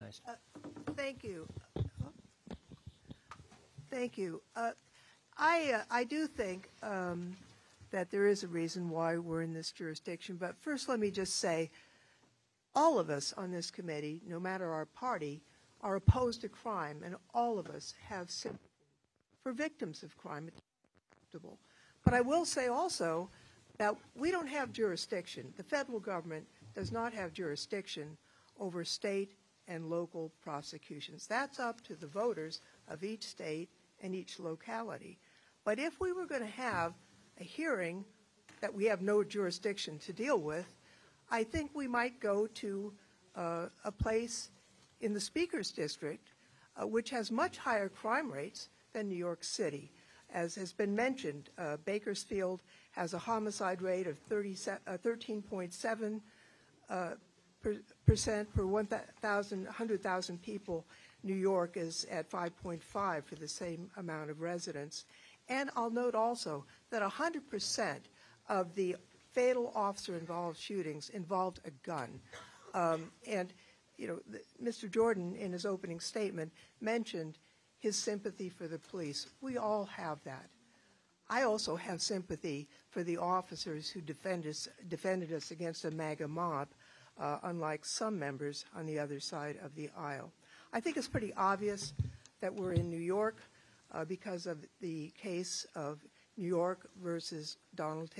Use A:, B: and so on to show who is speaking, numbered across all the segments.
A: recognized.
B: Thank you. Thank you. I do think that there is a reason why we're in this jurisdiction. But first, let me just say, all of us on this committee, no matter our party, are opposed to crime, and all of us have sympathy for victims of crime. It's acceptable. But I will say also that we don't have jurisdiction. The federal government does not have jurisdiction over state and local prosecutions. That's up to the voters of each state and each locality. But if we were going to have a hearing that we have no jurisdiction to deal with, I think we might go to a place in the Speaker's District, which has much higher crime rates than New York City. As has been mentioned, Bakersfield has a homicide rate of 13.7% per 100,000 people. New York is at 5.5 for the same amount of residents. And I'll note also that 100% of the fatal officer-involved shootings involved a gun. And, you know, Mr. Jordan, in his opening statement, mentioned his sympathy for the police. We all have that. I also have sympathy for the officers who defended us against a MAGA mob, unlike some members on the other side of the aisle. I think it's pretty obvious that we're in New York because of the case of New York versus Donald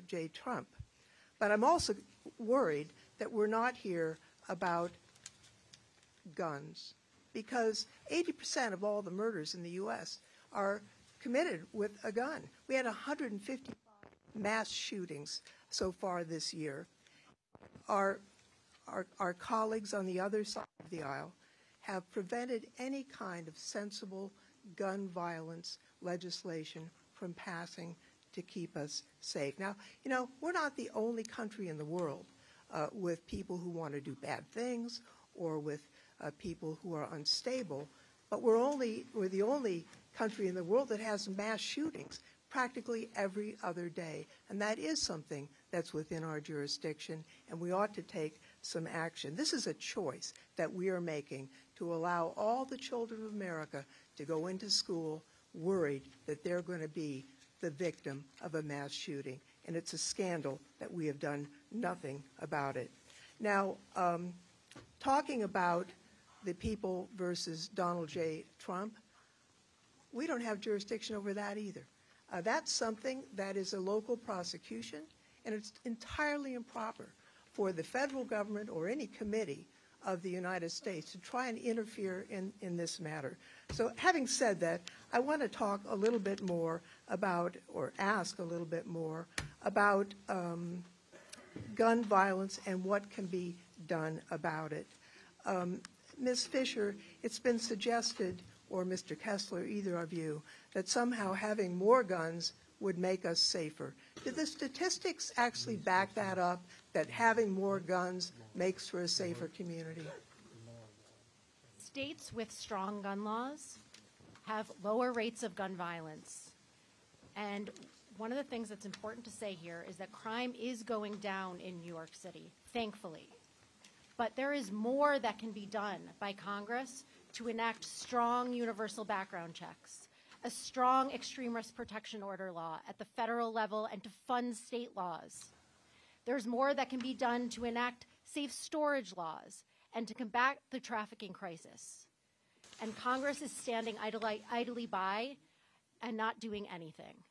B: J. Trump. But I'm also worried that we're not here about guns, because 80% of all the murders in the U.S. are committed with a gun. We had 155 mass shootings so far this year. Our colleagues on the other side of the aisle have prevented any kind of sensible gun violence legislation from passing to keep us safe. Now, you know, we're not the only country in the world with people who want to do bad things or with people who are unstable, but we're the only country in the world that has mass shootings practically every other day. And that is something that's within our jurisdiction, and we ought to take some action. This is a choice that we are making to allow all the children of America to go into school worried that they're going to be the victim of a mass shooting. And it's a scandal that we have done nothing about it. Now, talking about the people versus Donald J. Trump, we don't have jurisdiction over that either. That's something that is a local prosecution, and it's entirely improper for the federal government or any committee of the United States to try and interfere in this matter. So having said that, I want to talk a little bit more about, or ask a little bit more about gun violence and what can be done about it. Ms. Fisher, it's been suggested, or Mr. Kessler, either of you, that somehow having more guns would make us safer. Do the statistics actually back that up, that having more guns makes for a safer community?
C: States with strong gun laws have lower rates of gun violence. And one of the things that's important to say here is that crime is going down in New York City, thankfully. But there is more that can be done by Congress to enact strong universal background checks, a strong extreme risk protection order law at the federal level, and to fund state laws. There's more that can be done to enact safe storage laws and to combat the trafficking crisis. And Congress is standing idly by and not doing anything.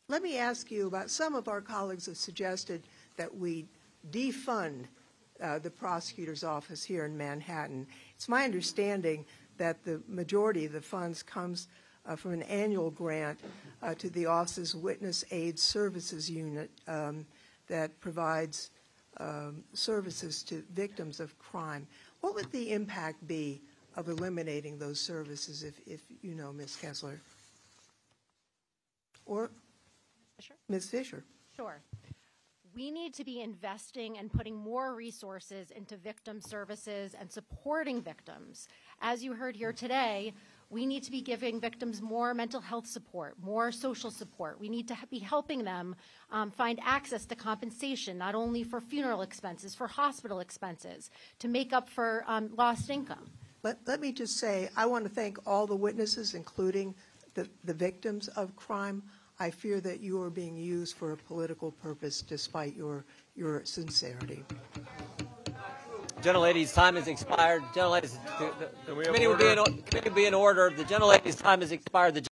B: Let me ask you about, some of our colleagues have suggested that we defund the prosecutor's office here in Manhattan. It's my understanding that the majority of the funds comes from an annual grant to the office's Witness Aid Services Unit that provides services to victims of crime. What would the impact be of eliminating those services, if you know, Ms. Kessler? Or
C: Fisher?
B: Ms. Fisher?
C: Sure. We need to be investing and putting more resources into victim services and supporting victims. As you heard here today, We need to be giving victims more mental health support, more social support. We need to be helping them find access to compensation, not only for funeral expenses, for hospital expenses, to make up for lost income.
B: Let me just say, I want to thank all the witnesses, including the victims of crime. I fear that you are being used for a political purpose despite your sincerity.
A: Gentlelady's time has expired. Gentlelady's, the committee will be in order. The gentlelady's time has expired.